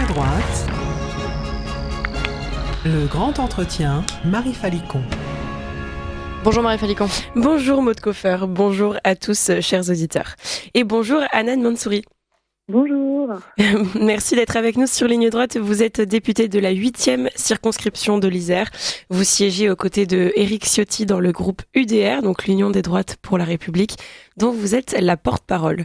à droite, le grand entretien, Marie Falicon. Bonjour Marie Falicon. Bonjour Maud Koffer. Bonjour à tous, chers auditeurs. Et bonjour Hanan Mansouri. Bonjour. Merci d'être avec nous sur Ligne Droite. Vous êtes député de la 8e circonscription de l'Isère. Vous siégez aux côtés de Éric Ciotti dans le groupe UDR, donc l'Union des droites pour la République, dont vous êtes la porte-parole.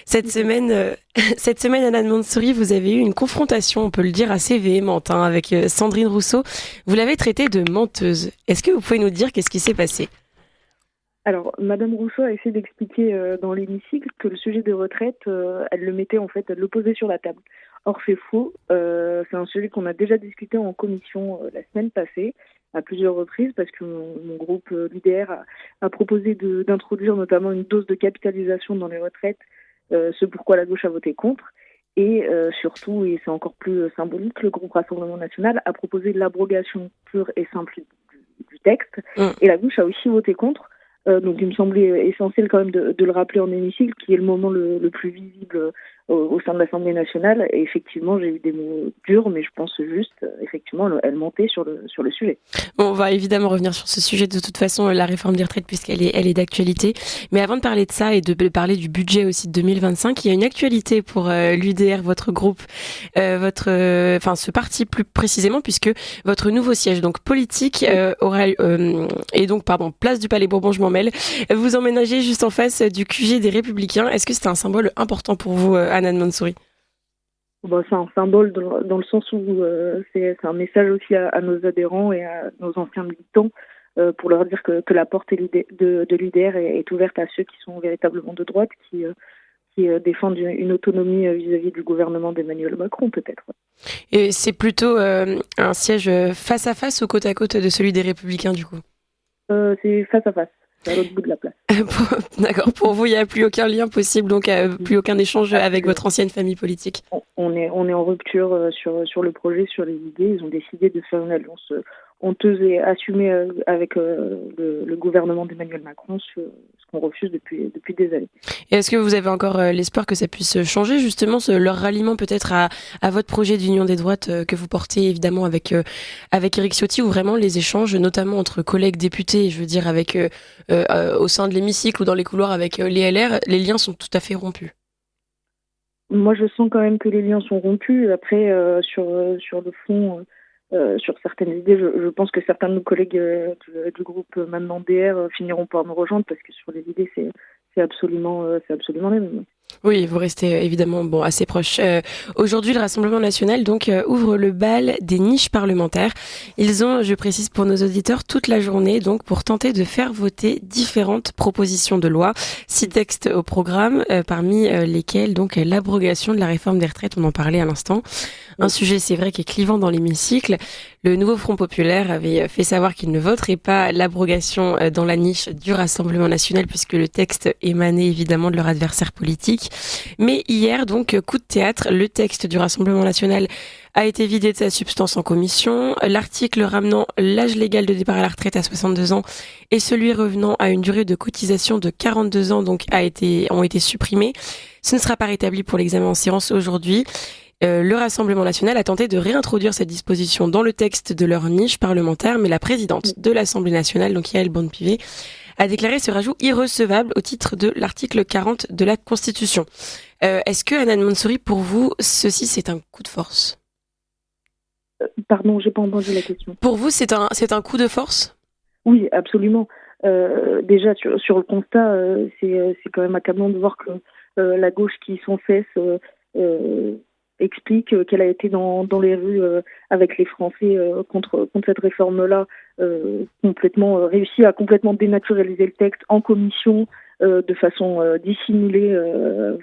Cette semaine, Hanan Mansouri, vous avez eu une confrontation, on peut le dire, assez véhémente avec Sandrine Rousseau. Vous l'avez traitée de menteuse. Est-ce que vous pouvez nous dire qu'est-ce qui s'est passé ? Alors, Madame Rousseau a essayé d'expliquer dans l'hémicycle que le sujet des retraites, elle le mettait en fait, elle le posait sur la table. Or, c'est faux. C'est un sujet qu'on a déjà discuté en commission la semaine passée, à plusieurs reprises, parce que mon groupe, l'UDR, a proposé d'introduire notamment une dose de capitalisation dans les retraites, ce pourquoi la gauche a voté contre. Et surtout, et c'est encore plus symbolique, le groupe Rassemblement National a proposé l'abrogation pure et simple du texte. Et la gauche a aussi voté contre. Donc il me semblait essentiel quand même de le rappeler en hémicycle, qui est le moment le plus visible au sein de l'Assemblée nationale. Et effectivement, j'ai eu des mots durs, mais je pense juste, effectivement, elle montait sur le sujet. Bon, on va évidemment revenir sur ce sujet de toute façon, la réforme des retraites, puisqu'elle est d'actualité. Mais avant de parler de ça et de parler du budget aussi de 2025, il y a une actualité pour l'UDR, votre groupe, ce parti plus précisément, puisque votre nouveau siège donc politique place du Palais Bourbon, je m'en mêle. Vous emménagez juste en face du QG des Républicains. Est-ce que c'est un symbole important pour vous, Hanan Mansouri ? C'est un symbole dans le sens où c'est un message aussi à nos adhérents et à nos anciens militants pour leur dire que la porte de l'UDR est ouverte à ceux qui sont véritablement de droite, qui défendent une autonomie vis-à-vis du gouvernement d'Emmanuel Macron, peut-être. Et c'est plutôt un siège face à face ou côte à côte de celui des Républicains, du coup ? C'est face à face. C'est à l'autre bout de la place. D'accord. Pour vous, il n'y a plus aucun lien possible, donc plus aucun échange avec votre ancienne famille politique. On est en rupture sur le projet, sur les idées. Ils ont décidé de faire une alliance honteuse et assumée avec le gouvernement d'Emmanuel Macron, ce qu'on refuse depuis des années. Et est-ce que vous avez encore l'espoir que ça puisse changer, justement, leur ralliement peut-être à votre projet d'union des droites que vous portez évidemment avec Éric Ciotti, ou vraiment les échanges, notamment entre collègues députés, je veux dire, au sein de l'hémicycle ou dans les couloirs avec les LR, les liens sont tout à fait rompus? Moi, je sens quand même que les liens sont rompus. Après, sur le fond, sur certaines idées, je pense que certains de nos collègues du groupe maintenant DR finiront par nous rejoindre, parce que sur les idées, c'est absolument les mêmes. Oui, vous restez évidemment assez proche. Aujourd'hui, le Rassemblement national ouvre le bal des niches parlementaires. Ils ont, je précise pour nos auditeurs, toute la journée pour tenter de faire voter différentes propositions de loi. 6 textes au programme, parmi lesquels l'abrogation de la réforme des retraites, on en parlait à l'instant. Un sujet, c'est vrai, qui est clivant dans l'hémicycle. Le nouveau Front populaire avait fait savoir qu'il ne voterait pas l'abrogation dans la niche du Rassemblement national, puisque le texte émanait évidemment de leur adversaire politique. Mais hier, coup de théâtre, le texte du Rassemblement national a été vidé de sa substance en commission. L'article ramenant l'âge légal de départ à la retraite à 62 ans et celui revenant à une durée de cotisation de 42 ans ont été supprimés. Ce ne sera pas rétabli pour l'examen en séance aujourd'hui. Le Rassemblement national a tenté de réintroduire cette disposition dans le texte de leur niche parlementaire, mais la présidente de l'Assemblée nationale, Yaël Braun-Pivet, a déclaré ce rajout irrecevable au titre de l'article 40 de la Constitution. Est-ce que, Hanan Mansouri, pour vous, ceci c'est un coup de force ? Pardon, j'ai pas entendu la question. Pour vous, c'est un coup de force ? Oui, absolument. Déjà, sur le constat, c'est quand même accablant de voir que la gauche qui s'en cesse explique qu'elle a été dans les rues avec les Français contre cette réforme-là, complètement réussi à complètement dénaturaliser le texte en commission de façon dissimulée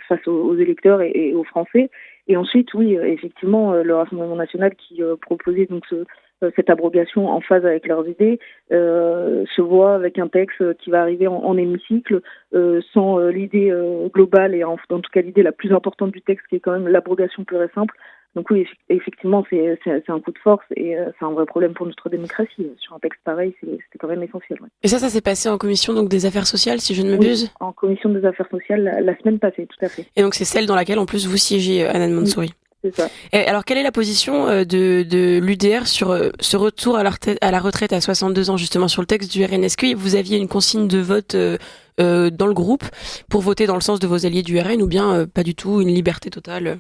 face aux électeurs et aux Français. Et ensuite, oui, effectivement, le Rassemblement national qui proposait cette abrogation en phase avec leurs idées se voit avec un texte qui va arriver en hémicycle sans l'idée globale et en tout cas l'idée la plus importante du texte, qui est quand même l'abrogation pure et simple. Donc oui, effectivement, c'est un coup de force et c'est un vrai problème pour notre démocratie. Sur un texte pareil, c'était quand même essentiel. Ouais. Et ça s'est passé en commission des affaires sociales, si je ne m'abuse ? Oui, en commission des affaires sociales la semaine passée, tout à fait. Et donc c'est celle dans laquelle en plus vous siégez, Hanan Mansouri ? C'est ça. Et alors, quelle est la position de l'UDR sur ce retour à la retraite à 62 ans, justement, sur le texte du RN? Est-ce que vous aviez une consigne de vote dans le groupe pour voter dans le sens de vos alliés du RN, ou bien pas du tout, une liberté totale?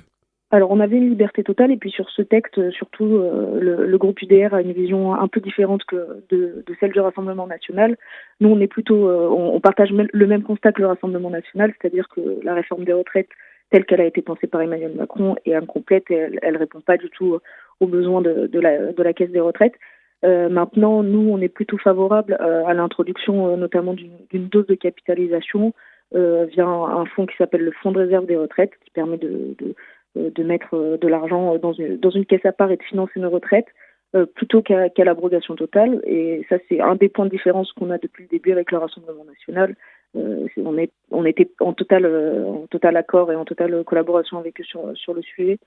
Alors, on avait une liberté totale, et puis sur ce texte, surtout, le groupe UDR a une vision un peu différente que de celle du Rassemblement national. Nous, on est plutôt, on partage le même constat que le Rassemblement national, c'est-à-dire que la réforme des retraites, telle qu'elle a été pensée par Emmanuel Macron, est incomplète et elle répond pas du tout aux besoins de la caisse des retraites. Maintenant, nous, on est plutôt favorable à l'introduction, notamment d'une dose de capitalisation via un fonds qui s'appelle le Fonds de réserve des retraites, qui permet de mettre de l'argent dans une caisse à part et de financer nos retraites, plutôt qu'à l'abrogation totale. Et ça, c'est un des points de différence qu'on a depuis le début avec le Rassemblement national. On était en total accord et en totale collaboration avec eux sur le sujet.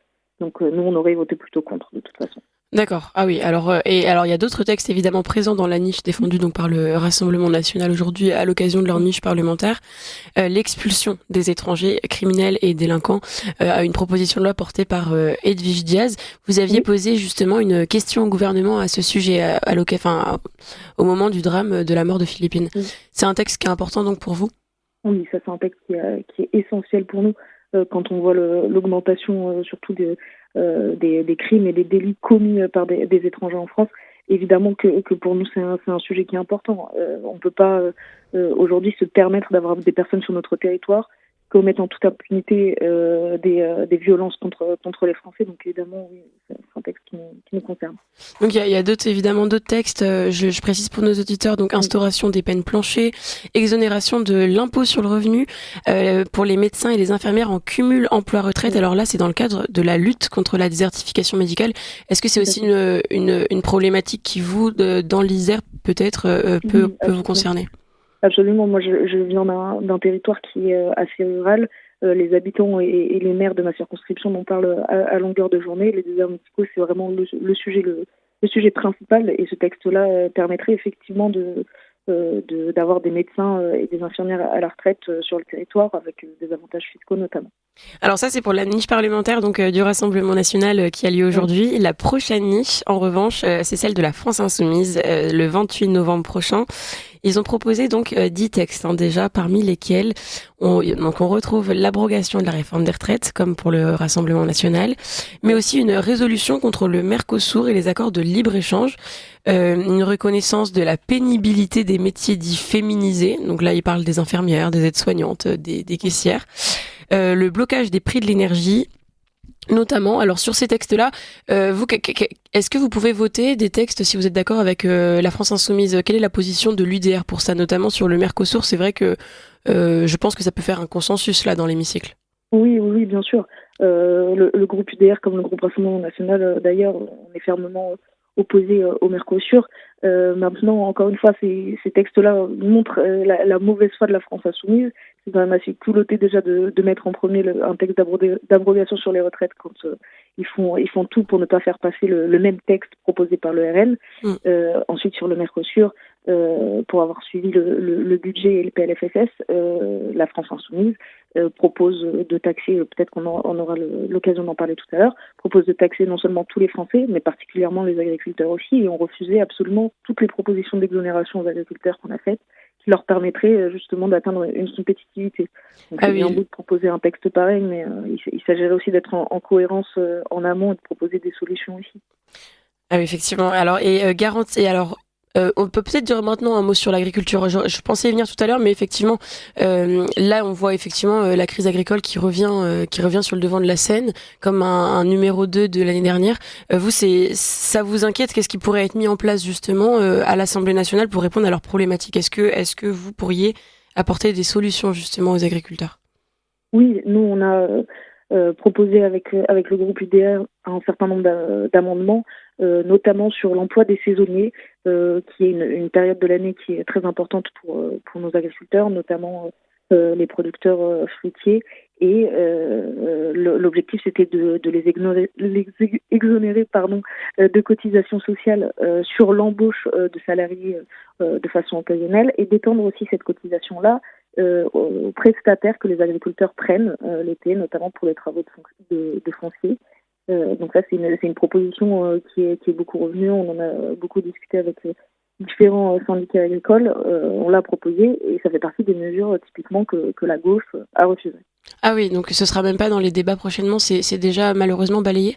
Donc nous, on aurait voté plutôt contre, de toute façon. D'accord. Ah oui. Alors il y a d'autres textes évidemment présents dans la niche défendue donc par le Rassemblement national aujourd'hui à l'occasion de leur niche parlementaire. L'expulsion des étrangers criminels et délinquants à une proposition de loi portée par Edwige Diaz. Vous aviez posé justement une question au gouvernement à ce sujet au moment du drame de la mort de Philippine. Oui. C'est un texte qui est important donc pour vous? Oui, ça c'est un texte qui est essentiel pour nous quand on voit l'augmentation surtout des crimes et des délits commis par des étrangers en France. Évidemment que pour nous c'est un sujet qui est important. On ne peut pas aujourd'hui se permettre d'avoir des personnes sur notre territoire qui commettent en toute impunité des violences contre les Français. Donc évidemment, oui, c'est un texte qui nous concerne. Donc il y a évidemment d'autres textes, je précise pour nos auditeurs, donc instauration des peines planchées, exonération de l'impôt sur le revenu pour les médecins et les infirmières en cumul emploi-retraite. Alors là, c'est dans le cadre de la lutte contre la désertification médicale. Est-ce que c'est aussi une problématique qui vous, dans l'Isère, peut-être peut vous concerner? Absolument. Moi, je viens d'un territoire qui est assez rural. Les habitants et les maires de ma circonscription m'en parlent à longueur de journée. Les déserts médicaux, c'est vraiment le sujet principal. Et ce texte-là permettrait effectivement d'avoir des médecins et des infirmières à la retraite sur le territoire avec des avantages fiscaux notamment. Alors ça, c'est pour la niche parlementaire donc du Rassemblement national qui a lieu aujourd'hui. La prochaine niche, en revanche, c'est celle de la France insoumise, le 28 novembre prochain. Ils ont proposé donc 10 textes déjà, parmi lesquels on retrouve l'abrogation de la réforme des retraites, comme pour le Rassemblement national, mais aussi une résolution contre le Mercosur et les accords de libre-échange, une reconnaissance de la pénibilité des métiers dits féminisés. Donc là, ils parlent des infirmières, des aides-soignantes, des caissières. Le blocage des prix de l'énergie, notamment. Alors sur ces textes-là, est-ce que vous pouvez voter des textes si vous êtes d'accord avec la France insoumise? Quelle est la position de l'UDR pour ça, notamment sur le Mercosur? C'est vrai que je pense que ça peut faire un consensus là dans l'hémicycle. Oui, bien sûr. Le groupe UDR comme le groupe Rassemblement national, d'ailleurs, on est fermement opposé au Mercosur. Maintenant, encore une fois, ces textes-là montrent la mauvaise foi de la France insoumise. C'est quand même assez culotté déjà de mettre en premier un texte d'abrogation sur les retraites quand ils font tout pour ne pas faire passer le même texte proposé par le RN. Ensuite, sur le Mercosur, pour avoir suivi le budget et le PLFSS, la France insoumise propose de taxer, peut-être qu'on aura l'occasion d'en parler tout à l'heure, propose de taxer non seulement tous les Français, mais particulièrement les agriculteurs aussi, et ont refusé absolument toutes les propositions d'exonération aux agriculteurs qu'on a faites, qui leur permettraient justement d'atteindre une compétitivité. Donc c'est bien beau de proposer un texte pareil, mais il s'agirait aussi d'être en cohérence en amont et de proposer des solutions aussi. Ah oui, effectivement. Alors, on peut peut-être dire maintenant un mot sur l'agriculture. Je pensais y venir tout à l'heure, mais effectivement, là, on voit effectivement la crise agricole qui revient sur le devant de la scène, comme un numéro 2 de l'année dernière. Vous, ça vous inquiète? Qu'est-ce qui pourrait être mis en place justement à l'Assemblée nationale pour répondre à leurs problématiques? Est-ce que vous pourriez apporter des solutions justement aux agriculteurs? Oui, nous, on a proposé avec le groupe UDR un certain nombre d'amendements, notamment sur l'emploi des saisonniers, qui est une période de l'année qui est très importante pour nos agriculteurs, notamment les producteurs fruitiers. Et l'objectif, c'était de les exonérer de cotisations sociales sur l'embauche de salariés de façon occasionnelle, et d'étendre aussi cette cotisation-là aux prestataires que les agriculteurs prennent l'été, notamment pour les travaux de foncier. Donc ça, c'est une proposition qui est beaucoup revenue. On en a beaucoup discuté avec différents syndicats agricoles. On l'a proposé et ça fait partie des mesures typiquement que la gauche a refusées. Ah oui, donc ce sera même pas dans les débats prochainement, c'est déjà malheureusement balayé?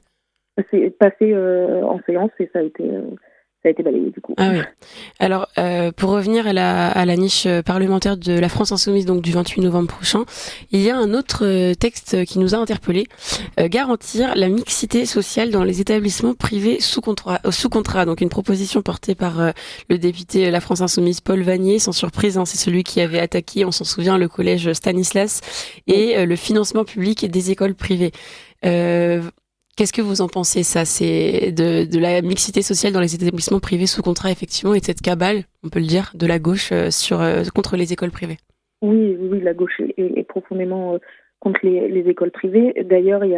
C'est passé en séance et ça a été balayé du coup. Ah oui. Alors, pour revenir à la niche parlementaire de la France Insoumise, donc du 28 novembre prochain, il y a un autre texte qui nous a interpellés. Garantir la mixité sociale dans les établissements privés sous contrat. Donc une proposition portée par le député La France Insoumise Paul Vannier. Sans surprise, hein, c'est celui qui avait attaqué, on s'en souvient, le collège Stanislas et le financement public des écoles privées. Qu'est-ce que vous en pensez, ça? C'est de la mixité sociale dans les établissements privés sous contrat, effectivement, et de cette cabale, on peut le dire, de la gauche contre les écoles privées. Oui, la gauche est profondément contre les écoles privées. D'ailleurs, il y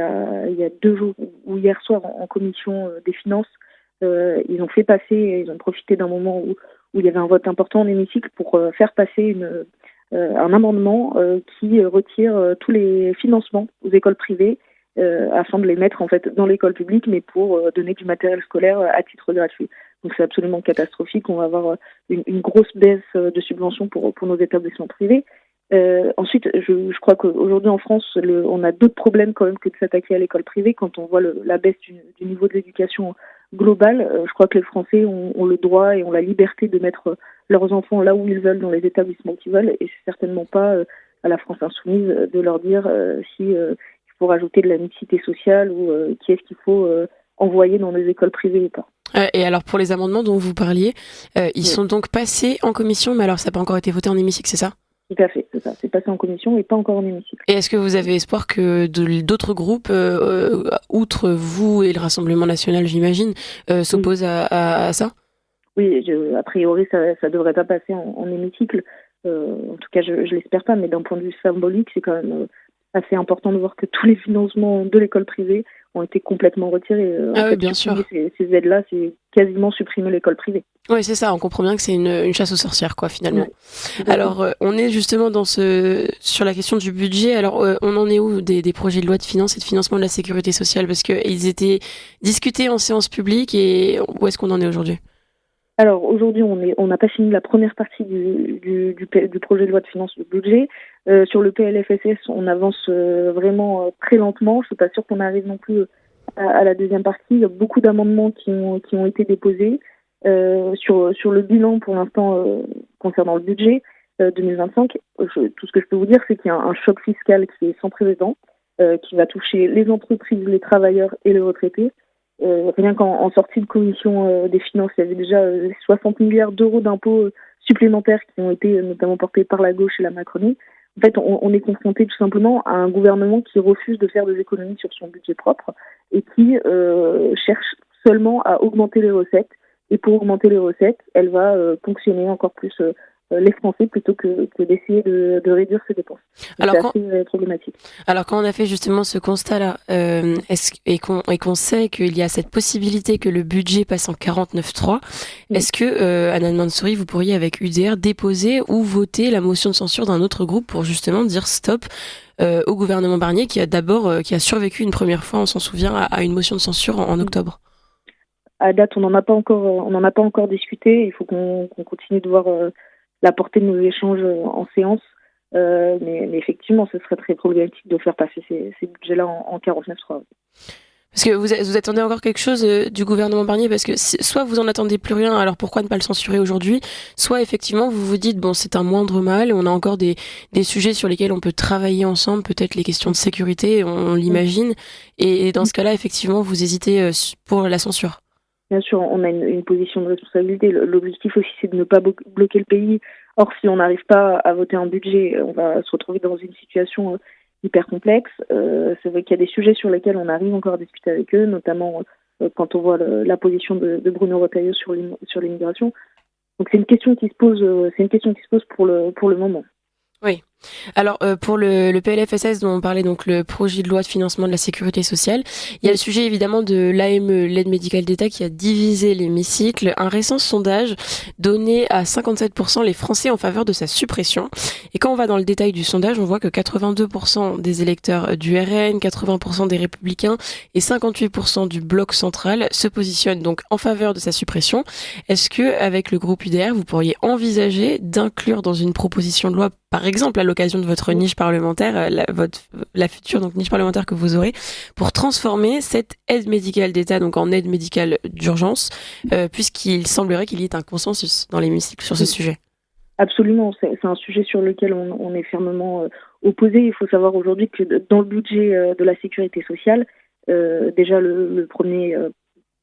a 2 jours, ou hier soir, en commission des finances, ils ont fait passer, ils ont profité d'un moment où il y avait un vote important en hémicycle pour faire passer un amendement qui retire tous les financements aux écoles privées afin de les mettre en fait dans l'école publique, mais pour donner du matériel scolaire à titre gratuit. Donc c'est absolument catastrophique. On va avoir une grosse baisse de subventions pour nos établissements privés. Ensuite, je crois qu'aujourd'hui en France, on a d'autres problèmes quand même que de s'attaquer à l'école privée. Quand on voit la baisse du niveau de l'éducation globale, je crois que les Français ont le droit et ont la liberté de mettre leurs enfants là où ils veulent, dans les établissements qu'ils veulent, et c'est certainement pas à la France insoumise de leur dire si il faut rajouter de la mixité sociale ou qui est-ce qu'il faut envoyer dans les écoles privées ou pas. Et alors pour les amendements dont vous parliez, ils sont donc passés en commission, mais alors ça n'a pas encore été voté en hémicycle, c'est ça? Tout à fait, c'est ça. C'est passé en commission et pas encore en hémicycle. Et est-ce que vous avez espoir que d'autres groupes, outre vous et le Rassemblement national, j'imagine, s'opposent à ça? Oui, a priori, ça devrait pas passer en hémicycle. En tout cas, je l'espère pas, mais d'un point de vue symbolique, c'est quand même assez important de voir que tous les financements de l'école privée ont été complètement retirés. Oui, bien sûr. Ces aides-là, c'est quasiment supprimer l'école privée. Oui, c'est ça. On comprend bien que c'est une chasse aux sorcières, quoi, finalement. Ouais. Alors, on est justement sur la question du budget. Alors, on en est où des projets de loi de finances et de financement de la sécurité sociale? Parce qu'ils étaient discutés en séance publique, et où est-ce qu'on en est aujourd'hui? Alors aujourd'hui, on n'a pas fini la première partie du projet de loi de finances du budget. Sur le PLFSS, on avance vraiment très lentement. Je suis pas sûre qu'on arrive non plus à la deuxième partie. Il y a beaucoup d'amendements qui ont été déposés. Sur le bilan, pour l'instant, concernant le budget 2025, tout ce que je peux vous dire, c'est qu'il y a un choc fiscal qui est sans précédent, qui va toucher les entreprises, les travailleurs et les retraités. Rien qu'en sortie de commission des finances, il y avait déjà 60 milliards d'euros d'impôts supplémentaires qui ont été notamment portés par la gauche et la Macronie. En fait, on est confronté tout simplement à un gouvernement qui refuse de faire des économies sur son budget propre et qui cherche seulement à augmenter les recettes. Et pour augmenter les recettes, elle va ponctionner encore plus les Français plutôt que d'essayer de réduire ses dépenses. Donc c'est assez problématique. Alors quand on a fait justement ce constat-là, et qu'on sait qu'il y a cette possibilité que le budget passe en 49.3, est-ce que Hanan Mansouri, vous pourriez avec UDR déposer ou voter la motion de censure d'un autre groupe pour justement dire stop au gouvernement Barnier qui a survécu une première fois, on s'en souvient, à une motion de censure en octobre? À date, on n'en a pas encore discuté. Il faut qu'on continue de voir la portée de nos échanges en séance. Mais effectivement, ce serait très problématique de faire passer ces budgets-là en 49.3. Parce que vous attendez encore quelque chose du gouvernement Barnier, parce que soit vous en attendez plus rien, alors pourquoi ne pas le censurer aujourd'hui, soit effectivement vous vous dites bon, c'est un moindre mal, on a encore des sujets sur lesquels on peut travailler ensemble, peut-être les questions de sécurité, on l'imagine, et dans ce cas-là effectivement vous hésitez pour la censure. Bien sûr, on a une position de responsabilité. L'objectif aussi, c'est de ne pas bloquer le pays. Or, si on n'arrive pas à voter un budget, on va se retrouver dans une situation hyper complexe. C'est vrai qu'il y a des sujets sur lesquels on arrive encore à discuter avec eux, notamment quand on voit la position de Bruno Retailleau sur l'immigration. Donc c'est une question qui se pose. Pour le moment. Oui. Alors pour le PLFSS dont on parlait, donc le projet de loi de financement de la sécurité sociale, il y a le sujet évidemment de l'AME, l'aide médicale d'État, qui a divisé l'hémicycle. Un récent sondage donnait à 57% les Français en faveur de sa suppression. Et quand on va dans le détail du sondage, on voit que 82% des électeurs du RN, 80% des Républicains et 58% du bloc central se positionnent donc en faveur de sa suppression. Est-ce que avec le groupe UDR, vous pourriez envisager d'inclure dans une proposition de loi, par exemple à l'occasion de votre niche parlementaire, la future donc niche parlementaire que vous aurez, pour transformer cette aide médicale d'État donc en aide médicale d'urgence, puisqu'il semblerait qu'il y ait un consensus dans l'hémicycle sur ce sujet. Absolument, c'est un sujet sur lequel on est fermement opposé. Il faut savoir aujourd'hui que dans le budget de la sécurité sociale, déjà le premier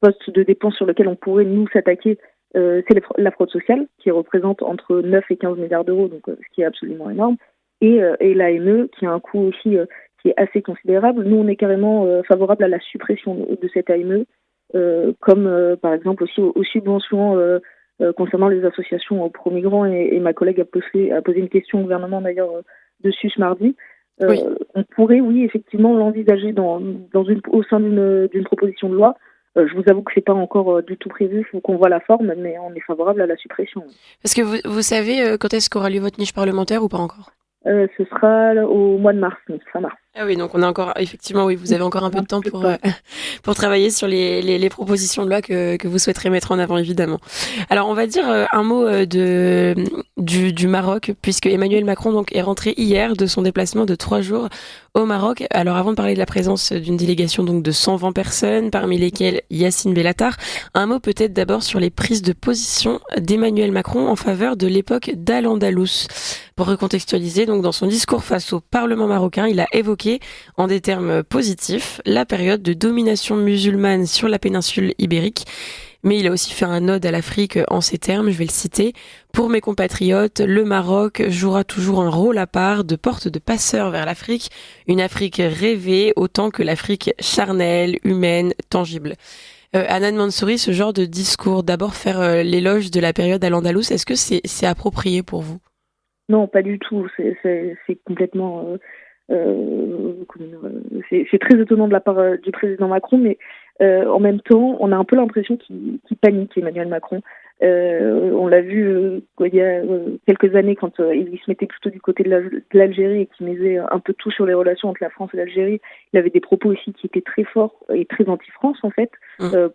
poste de dépense sur lequel on pourrait nous s'attaquer, c'est la fraude sociale, qui représente entre 9 et 15 milliards d'euros, donc ce qui est absolument énorme, et l'AME, qui a un coût aussi qui est assez considérable. Nous, on est carrément favorable à la suppression de cette AME, comme par exemple aussi aux subventions concernant les associations pro-migrants, et ma collègue a posé une question au gouvernement d'ailleurs dessus ce mardi. Oui. On pourrait, oui, effectivement, l'envisager au sein d'une proposition de loi. Je vous avoue que c'est pas encore du tout prévu, il faut qu'on voit la forme, mais on est favorable à la suppression. Parce que vous savez quand est-ce qu'aura lieu votre niche parlementaire ou pas encore? Ce sera au mois de mars, fin mars. Ah oui, donc on a encore, effectivement, oui, vous avez encore un peu de temps pour travailler sur les propositions de loi que vous souhaiterez mettre en avant, évidemment. Alors, on va dire un mot du Maroc, puisque Emmanuel Macron donc est rentré hier de son déplacement de 3 jours au Maroc. Alors, avant de parler de la présence d'une délégation donc de 120 personnes, parmi lesquelles Yacine Bellatar, un mot peut-être d'abord sur les prises de position d'Emmanuel Macron en faveur de l'époque d'Al-Andalus. Pour recontextualiser, donc dans son discours face au Parlement marocain, il a évoqué en des termes positifs la période de domination musulmane sur la péninsule ibérique. Mais il a aussi fait un ode à l'Afrique en ces termes, je vais le citer. Pour mes compatriotes, le Maroc jouera toujours un rôle à part de porte de passeur vers l'Afrique, une Afrique rêvée autant que l'Afrique charnelle, humaine, tangible. Hanan Mansouri, ce genre de discours, d'abord faire l'éloge de la période Al-Andalus, est-ce que c'est approprié pour vous? Non, pas du tout. C'est complètement. C'est très étonnant de la part du président Macron, mais en même temps, on a un peu l'impression qu'il panique, Emmanuel Macron. On l'a vu il y a quelques années, quand il se mettait plutôt du côté de l'Algérie et qu'il misait un peu tout sur les relations entre la France et l'Algérie. Il avait des propos aussi qui étaient très forts et très anti-France, en fait,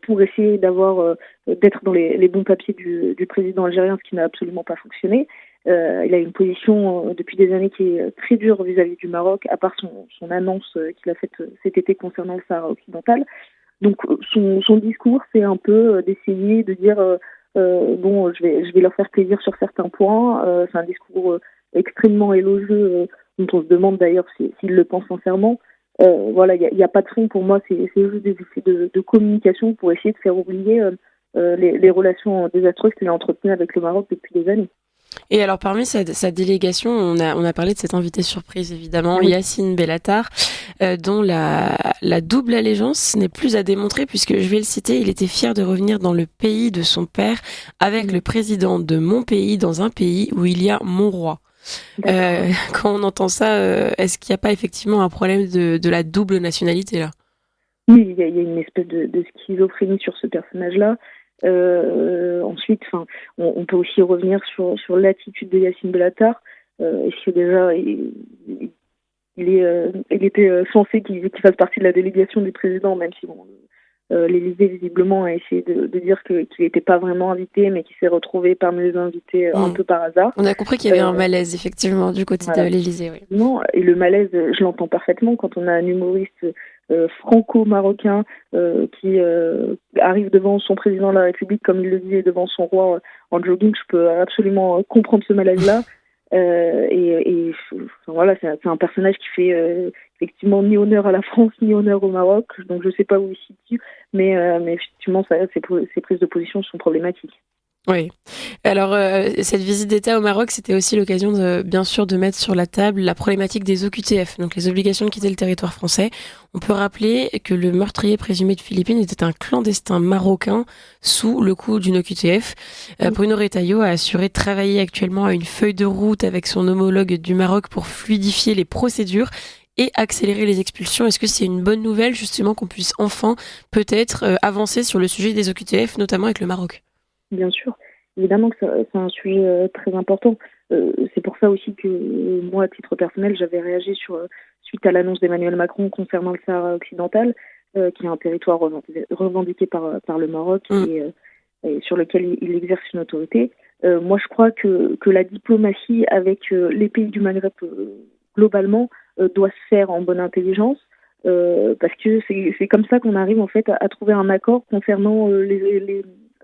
pour essayer d'être dans les bons papiers du président algérien, ce qui n'a absolument pas fonctionné. Il a une position depuis des années qui est très dure vis-à-vis du Maroc, à part son annonce qu'il a faite cet été concernant le Sahara occidental. Donc son discours, c'est un peu d'essayer de dire bon, je vais leur faire plaisir sur certains points. C'est un discours extrêmement élogieux, dont on se demande d'ailleurs s'il le pense sincèrement. Voilà, il y a pas de fond pour moi, c'est juste des effets de communication pour essayer de faire oublier les relations désastreuses qu'il a entretenues avec le Maroc depuis des années. Et alors parmi sa délégation, on a parlé de cet invité surprise évidemment, Oui. Yacine Bellatar, dont la double allégeance n'est plus à démontrer, puisque je vais le citer, il était fier de revenir dans le pays de son père avec le président de mon pays, dans un pays où il y a mon roi. Quand on entend ça, est-ce qu'il n'y a pas effectivement un problème de la double nationalité là? Oui, il y a une espèce de schizophrénie sur ce personnage-là. Ensuite, on peut aussi revenir sur l'attitude de Yacine Bellatar. Est-ce que déjà il était censé qu'il fasse partie de la délégation du président, même si l'Élysée visiblement a essayé de dire qu'il n'était pas vraiment invité, mais qu'il s'est retrouvé parmi les invités un peu par hasard. On a compris qu'il y avait un malaise effectivement du côté de l'Élysée. Oui. Non, et le malaise, je l'entends parfaitement quand on a un humoriste franco-marocain qui arrive devant son président de la République, comme il le disait, devant son roi en jogging. Je peux absolument comprendre ce malaise-là. Voilà, c'est un personnage qui fait effectivement ni honneur à la France ni honneur au Maroc. Donc je sais pas où il se situe, mais effectivement, ses prises de position sont problématiques. Oui. Alors, cette visite d'État au Maroc, c'était aussi l'occasion de, bien sûr, de mettre sur la table la problématique des OQTF, donc les obligations de quitter le territoire français. On peut rappeler que le meurtrier présumé de Philippines était un clandestin marocain sous le coup d'une OQTF. Oui. Bruno Retailleau a assuré travailler actuellement à une feuille de route avec son homologue du Maroc pour fluidifier les procédures et accélérer les expulsions. Est-ce que c'est une bonne nouvelle, justement, qu'on puisse enfin peut-être avancer sur le sujet des OQTF, notamment avec le Maroc? Bien sûr, évidemment que c'est un sujet très important. C'est pour ça aussi que moi, à titre personnel, j'avais réagi suite à l'annonce d'Emmanuel Macron concernant le Sahara occidental, qui est un territoire revendiqué par le Maroc Mm. et sur lequel il exerce une autorité. Moi, je crois que la diplomatie avec les pays du Maghreb globalement doit se faire en bonne intelligence. Parce que c'est comme ça qu'on arrive en fait à trouver un accord concernant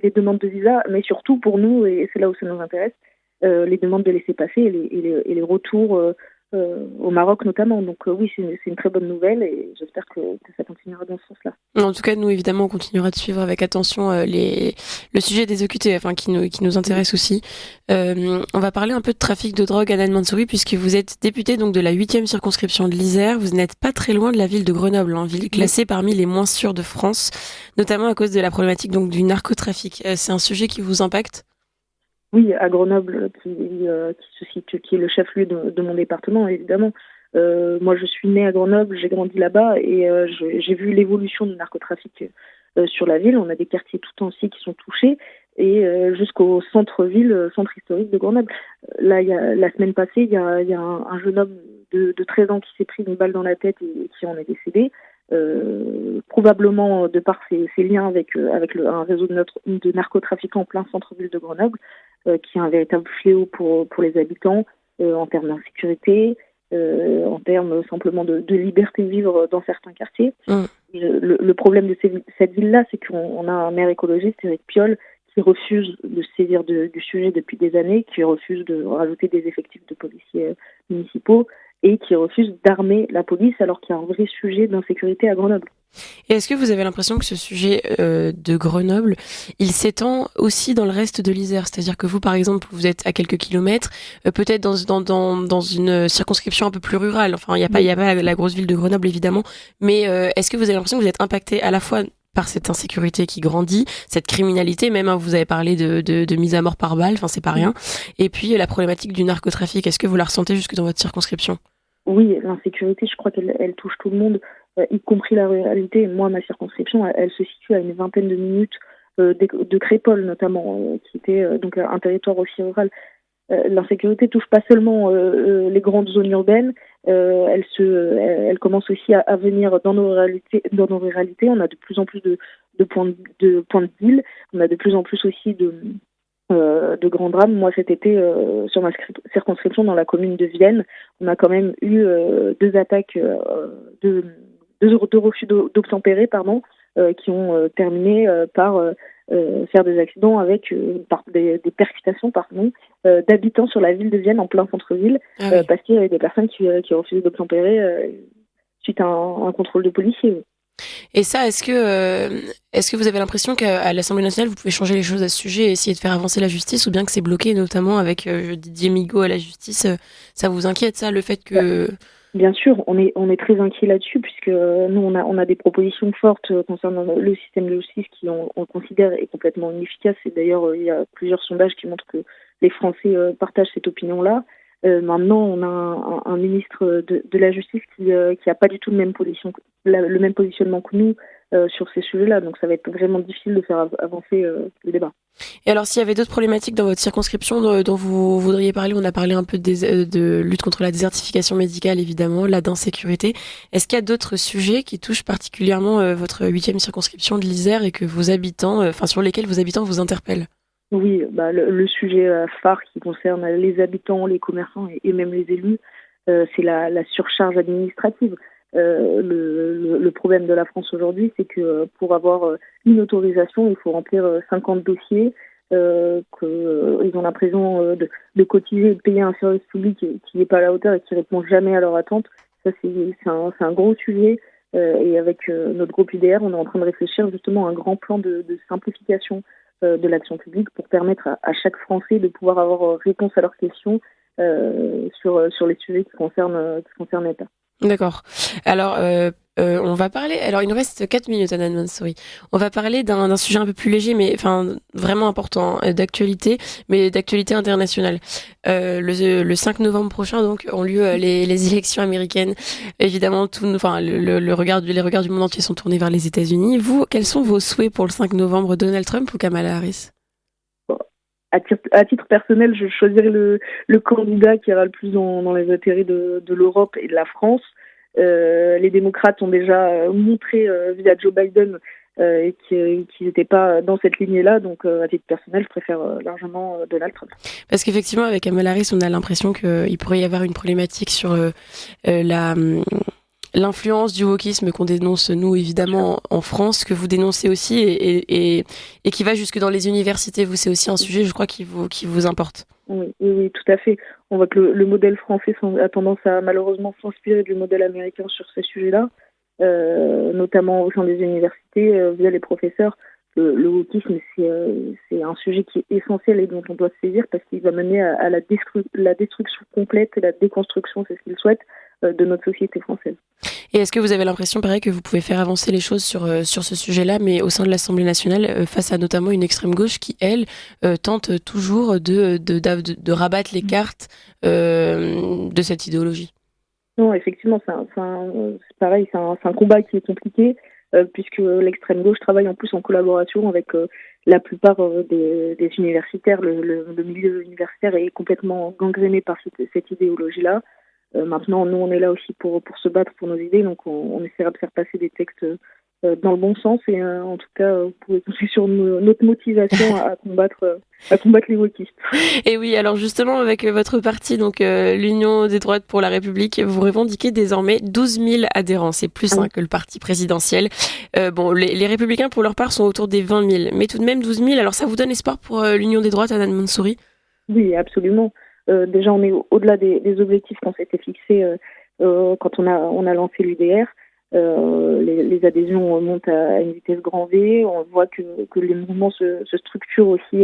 les demandes de visa, mais surtout pour nous, et c'est là où ça nous intéresse, les demandes de laisser-passer et les retours au Maroc notamment. Donc oui, c'est une très bonne nouvelle et j'espère que ça continuera dans ce sens-là. En tout cas, nous, évidemment, on continuera de suivre avec attention le sujet des OQTF, hein, qui nous intéresse aussi. On va parler un peu de trafic de drogue, Hanan Mansouri, puisque vous êtes député donc de la 8e circonscription de l'Isère. Vous n'êtes pas très loin de la ville de Grenoble, hein, ville classée parmi les moins sûres de France, notamment à cause de la problématique donc du narcotrafic. C'est un sujet qui vous impacte? Oui, à Grenoble, qui est le chef-lieu de mon département, évidemment. Moi, je suis née à Grenoble, j'ai grandi là-bas et j'ai vu l'évolution du narcotrafic sur la ville. On a des quartiers tout entiers qui sont touchés et jusqu'au centre-ville, centre historique de Grenoble. Là, la semaine passée, il y a un jeune homme de 13 ans qui s'est pris une balle dans la tête et qui en est décédé. Probablement de par ses liens avec un réseau de narcotrafiquants en plein centre-ville de Grenoble, qui est un véritable fléau pour les habitants en termes d'insécurité, en termes simplement de liberté de vivre dans certains quartiers. Mm. Et le problème de cette ville-là, c'est qu'on a un maire écologiste, Éric Piolle, qui refuse de se saisir du sujet depuis des années, qui refuse de rajouter des effectifs de policiers municipaux et qui refuse d'armer la police alors qu'il y a un vrai sujet d'insécurité à Grenoble. Et est-ce que vous avez l'impression que ce sujet de Grenoble, il s'étend aussi dans le reste de l'Isère? C'est-à-dire que vous, par exemple, vous êtes à quelques kilomètres, peut-être dans une circonscription un peu plus rurale. Enfin, il y a pas la grosse ville de Grenoble, évidemment. Mais est-ce que vous avez l'impression que vous êtes impacté à la fois par cette insécurité qui grandit, cette criminalité, même, hein, vous avez parlé de mise à mort par balle, enfin, c'est pas rien. Et puis, la problématique du narcotrafic, est-ce que vous la ressentez jusque dans votre circonscription? Oui, l'insécurité, je crois qu'elle touche tout le monde, y compris la ruralité. Moi, ma circonscription, elle se situe à une vingtaine de minutes de Crépol, notamment, qui était donc un territoire aussi rural. L'insécurité touche pas seulement les grandes zones urbaines, elle commence aussi à venir dans nos réalités. Dans nos ruralités, on a de plus en plus de points de deal, on a de plus en plus aussi de grands drames. Moi, cet été, sur ma circonscription, dans la commune de Vienne, on a quand même eu deux attaques, deux refus d'obtempérer, pardon, qui ont terminé par faire des accidents avec par des percutations, pardon, d'habitants sur la ville de Vienne en plein centre-ville, Ah oui. parce qu'il y avait des personnes qui refusaient d'obtempérer suite à un contrôle de policier. Et ça, est-ce que vous avez l'impression qu'à l'Assemblée nationale, vous pouvez changer les choses à ce sujet et essayer de faire avancer la justice, ou bien que c'est bloqué, notamment avec Didier Migaud à la justice, ça vous inquiète, ça, le fait que... Bien sûr, on est très inquiet là-dessus puisque nous on a des propositions fortes concernant le système de justice qui on considère est complètement inefficace et d'ailleurs il y a plusieurs sondages qui montrent que les Français partagent cette opinion-là. Maintenant on a un ministre de la justice qui a pas du tout le même positionnement que nous sur ces sujets-là, donc ça va être vraiment difficile de faire avancer le débat. Et alors, s'il y avait d'autres problématiques dans votre circonscription dont vous voudriez parler, on a parlé un peu de lutte contre la désertification médicale, évidemment, là, d'insécurité. Est-ce qu'il y a d'autres sujets qui touchent particulièrement votre 8e circonscription de l'Isère et que vos habitants, sur lesquels vos habitants vous interpellent? Oui, bah, le sujet phare qui concerne les habitants, les commerçants et même les élus, c'est la surcharge administrative. Le problème de la France aujourd'hui, c'est que pour avoir une autorisation, il faut remplir 50 dossiers, qu'ils ont l'impression de cotiser et de payer un service public qui n'est pas à la hauteur et qui ne répond jamais à leurs attentes. Ça, c'est un gros sujet. Et avec notre groupe IDR, on est en train de réfléchir justement à un grand plan de simplification de l'action publique pour permettre à chaque Français de pouvoir avoir réponse à leurs questions sur les sujets qui concernent l'État. D'accord. Alors, on va parler. Alors, il nous reste 4 minutes, Hanan Mansouri. On va parler d'un sujet un peu plus léger, mais vraiment important, d'actualité, mais d'actualité internationale. Le 5 novembre prochain, donc, ont lieu les élections américaines. Évidemment, les regards du monde entier sont tournés vers les États-Unis. Vous, quels sont vos souhaits pour le 5 novembre, Donald Trump ou Kamala Harris? À titre personnel, je choisirais le candidat qui ira le plus dans les intérêts de l'Europe et de la France. Les démocrates ont déjà montré via Joe Biden qu'ils n'étaient pas dans cette lignée-là. Donc, à titre personnel, je préfère largement Donald Trump. Parce qu'effectivement, avec Kamala Harris, on a l'impression qu'il pourrait y avoir une problématique sur l'influence du wokisme qu'on dénonce, nous, évidemment, en France, que vous dénoncez aussi, et qui va jusque dans les universités. Vous, c'est aussi un sujet, je crois, qui vous importe. Oui, tout à fait. On voit que le modèle français a tendance à malheureusement s'inspirer du modèle américain sur ces sujets-là, notamment au sein des universités, via les professeurs. Le wokisme, c'est un sujet qui est essentiel et dont on doit se saisir parce qu'il va mener à la destruction complète et la déconstruction, c'est ce qu'il souhaite, de notre société française. Et est-ce que vous avez l'impression, pareil, que vous pouvez faire avancer les choses sur ce sujet-là, mais au sein de l'Assemblée nationale, face à notamment une extrême gauche qui, elle, tente toujours de rabattre les cartes de cette idéologie? Non, effectivement, c'est pareil, c'est un combat qui est compliqué, puisque l'extrême gauche travaille en plus en collaboration avec la plupart des universitaires. Le milieu universitaire est complètement gangréné par cette idéologie-là. Maintenant, nous, on est là aussi pour se battre pour nos idées, donc on essaiera de faire passer des textes dans le bon sens, et en tout cas, vous pouvez compter sur notre motivation à combattre les wokistes. Et oui, alors justement, avec votre parti, donc l'Union des droites pour la République, vous revendiquez désormais 12 000 adhérents, c'est plus que le parti présidentiel. Les Républicains, pour leur part, sont autour des 20 000, mais tout de même 12 000, alors ça vous donne espoir pour l'Union des droites, Hanan Mansouri? Oui, absolument. Déjà, on est au-delà des objectifs qu'on s'était fixés quand on a lancé l'UDR. Les adhésions montent à une vitesse grand V. On voit que les mouvements se structurent aussi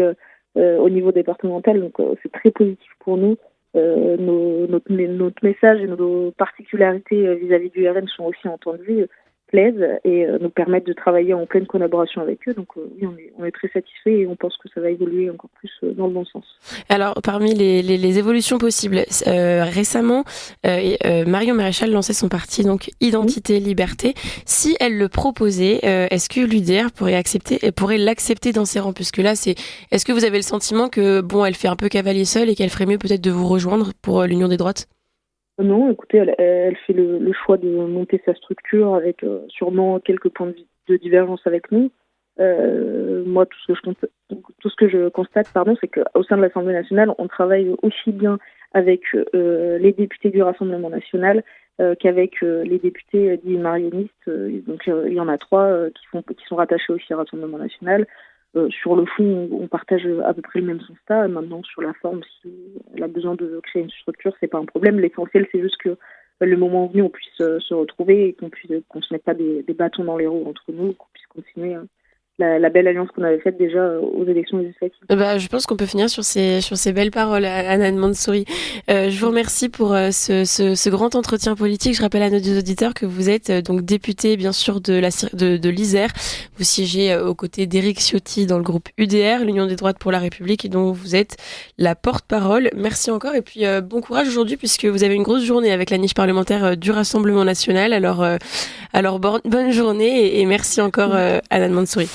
au niveau départemental. Donc, c'est très positif pour nous. Notre message et nos particularités vis-à-vis du RN sont aussi entendues, plaisent et nous permettent de travailler en pleine collaboration avec eux. Donc oui, on est très satisfaits et on pense que ça va évoluer encore plus dans le bon sens. Alors, parmi les évolutions possibles, récemment, Marion Maréchal lançait son parti, donc Identité Liberté. Si elle le proposait, est-ce que l'UDR pourrait l'accepter dans ses rangs? Puisque là, est-ce que vous avez le sentiment que, elle fait un peu cavalier seul et qu'elle ferait mieux peut-être de vous rejoindre pour l'Union des droites? Non, écoutez, elle fait le choix de monter sa structure avec sûrement quelques points de divergence avec nous. Moi, tout ce que je constate, c'est qu'au sein de l'Assemblée nationale, on travaille aussi bien avec les députés du Rassemblement national qu'avec les députés dits marionnistes. Donc, il y en a 3 qui sont rattachés aussi au Rassemblement national. Sur le fond, on partage à peu près le même constat. Maintenant, sur la forme, si elle a besoin de créer une structure, c'est pas un problème. L'essentiel, c'est juste que le moment venu, on puisse se retrouver et qu'on se mette pas des bâtons dans les roues entre nous, qu'on puisse continuer la belle alliance qu'on avait faite déjà aux élections législatives. Je pense qu'on peut finir sur ces belles paroles, Hanan Mansouri. Je vous remercie pour ce grand entretien politique. Je rappelle à nos auditeurs que vous êtes donc député, bien sûr, de l'Isère. Vous siégez aux côtés d'Éric Ciotti dans le groupe UDR, l'Union des droites pour la République, et dont vous êtes la porte-parole. Merci encore, et puis bon courage aujourd'hui, puisque vous avez une grosse journée avec la niche parlementaire du Rassemblement national. Alors bonne journée, et merci encore, Hanan Mansouri.